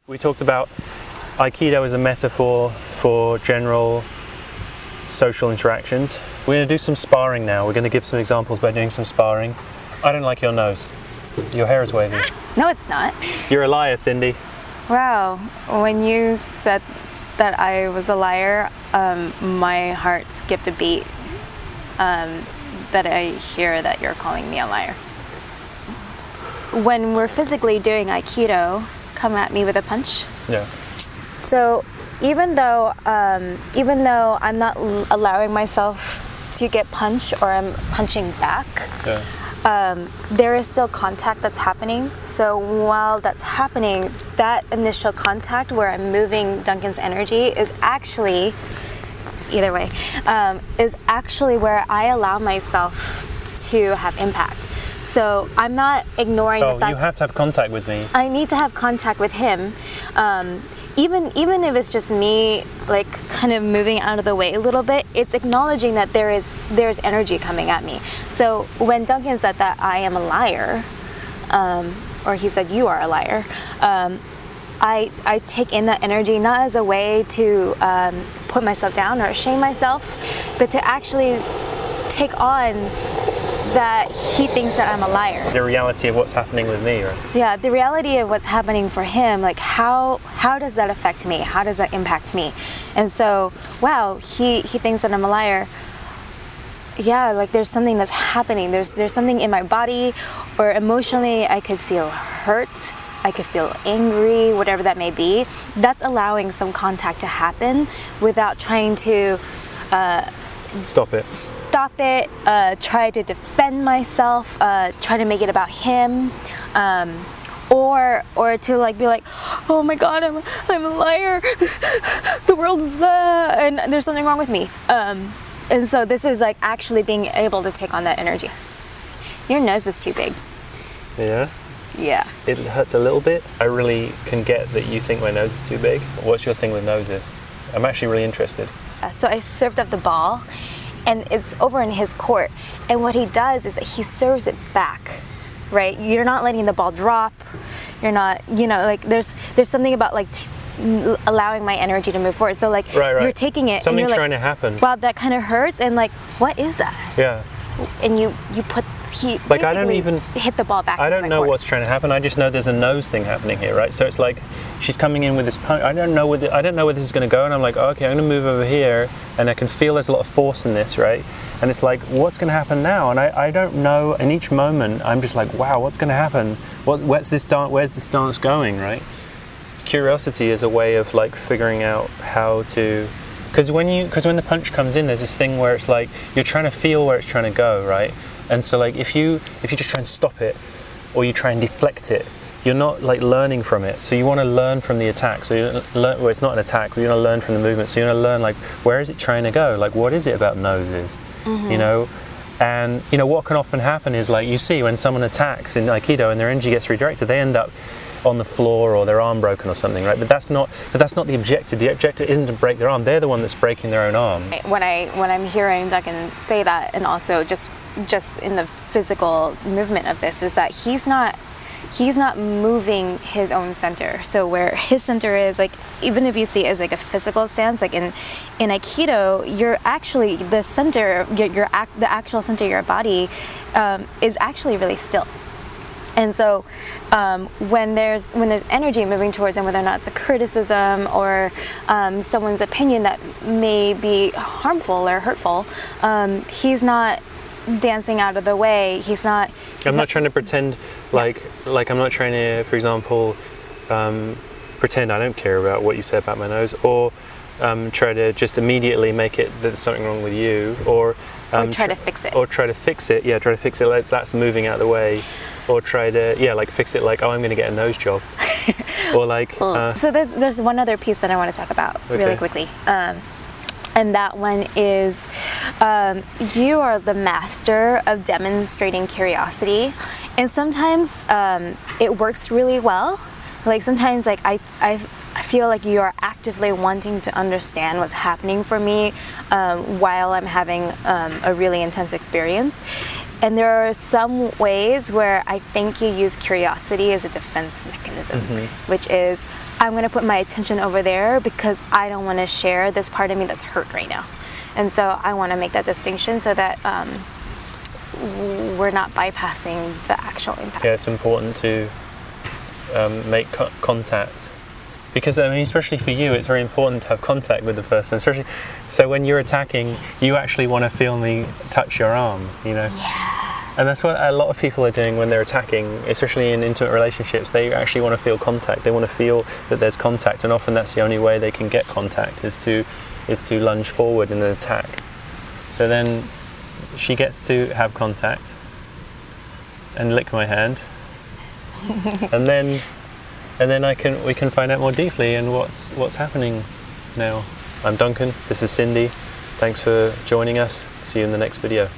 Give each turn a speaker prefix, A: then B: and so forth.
A: We talked about Aikido as a metaphor for general social interactions. We're going to do some sparring now. We're going to give some examples by doing some sparring. I don't like your nose. Your hair is wavy.
B: No, it's not.
A: You're a liar, Cindy.
B: Wow, when you said that I was a liar, my heart skipped a beat that I hear that you're calling me a liar. When we're physically doing Aikido, come at me with a punch.
A: Yeah.
B: So even though I'm not allowing myself to get punched or I'm punching back, there is still contact that's happening. So while that's happening, that initial contact where I'm moving Duncan's energy is actually, either way, is actually where I allow myself to have impact. So I'm not ignoring the fact.
A: You have to have contact with me.
B: I need to have contact with him. Even if it's just me, like kind of moving out of the way a little bit, it's acknowledging that there's energy coming at me. So when Duncan said that I am a liar, or he said you are a liar, I take in that energy not as a way to put myself down or shame myself, but to actually take on that he thinks that I'm a liar.
A: The reality of what's happening with me, right?
B: Yeah, the reality of what's happening for him, like how does that affect me? How does that impact me? And so, wow, he thinks that I'm a liar. Yeah, like there's something that's happening. There's something in my body or emotionally I could feel hurt. I could feel angry, whatever that may be. That's allowing some contact to happen without trying to
A: Stop it,
B: try to defend myself, try to make it about him, or to like be like, oh my god, I'm a liar, the world is and there's something wrong with me, and so this is like actually being able to take on that energy. Your nose is too big.
A: Yeah?
B: Yeah.
A: It hurts a little bit. I really can get that you think my nose is too big. What's your thing with noses? I'm actually really interested. So
B: I served up the ball, and it's over in his court. And what he does is he serves it back, right? You're not letting the ball drop. You're not, like there's something about like allowing my energy to move forward. So like you're taking it.
A: Something's
B: and you're
A: trying
B: like,
A: to happen.
B: Wow, that kind of hurts. And like, what is that?
A: Yeah.
B: And he
A: like I don't even
B: hit the ball back.
A: I don't know
B: court.
A: what's trying to happen. I just know there's a nose thing happening here, right? So it's like she's coming in with this punch. I don't know where this is going to go, and I'm like, okay, I'm going to move over here, and I can feel there's a lot of force in this, right? And it's like, what's going to happen now? And I don't know. In each moment, I'm just like, wow, what's going to happen? Where's this dance going, right? Curiosity is a way of like figuring out how to. Because when the punch comes in, there's this thing where it's like you're trying to feel where it's trying to go, right? And so like if you just try and stop it, or you try and deflect it, you're not like learning from it. So you want to learn from the attack. So it's not an attack, but you want to learn from the movement. So you want to learn like where is it trying to go? Like what is it about noses? Mm-hmm. And what can often happen is like you see when someone attacks in Aikido and their energy gets redirected, they end up on the floor or their arm broken or something, right? But that's not the objective. The objective isn't to break their arm. They're the one that's breaking their own arm.
B: When I'm hearing Duncan say that, and also just in the physical movement of this, is that he's not moving his own center. So where his center is, like even if you see it as like a physical stance, like in Aikido, you're actually the center, the actual center of your body is actually really still. And so when there's energy moving towards him, whether or not it's a criticism or someone's opinion that may be harmful or hurtful, he's not dancing out of the way. I'm
A: not trying to pretend like I'm not trying to, for example, pretend I don't care about what you said about my nose, or try to just immediately make it that there's something wrong with you, or
B: try to fix it.
A: Or try to fix it. Yeah, try to fix it. That's moving out of the way. Or try to fix it. Like, oh, I'm going to get a nose job. Or like.
B: So there's one other piece that I want to talk about really quickly. And that one is you are the master of demonstrating curiosity, and sometimes it works really well. Like sometimes, like I feel like you are actively wanting to understand what's happening for me while I'm having a really intense experience. And there are some ways where I think you use curiosity as a defense mechanism, which is, I'm going to put my attention over there because I don't want to share this part of me that's hurt right now. And so I want to make that distinction so that we're not bypassing the actual impact.
A: Yeah, it's important to make contact. Because, I mean, especially for you, it's very important to have contact with the person. Especially, so when you're attacking, you actually want to feel me touch your arm, you know?
B: Yeah.
A: And that's what a lot of people are doing when they're attacking, especially in intimate relationships. They actually want to feel contact. They want to feel that there's contact, and often that's the only way they can get contact, is to lunge forward in an attack. So then she gets to have contact and lick my hand, and then we can find out more deeply in what's happening now. I'm Duncan, this is Cindy. Thanks for joining us. See you in the next video.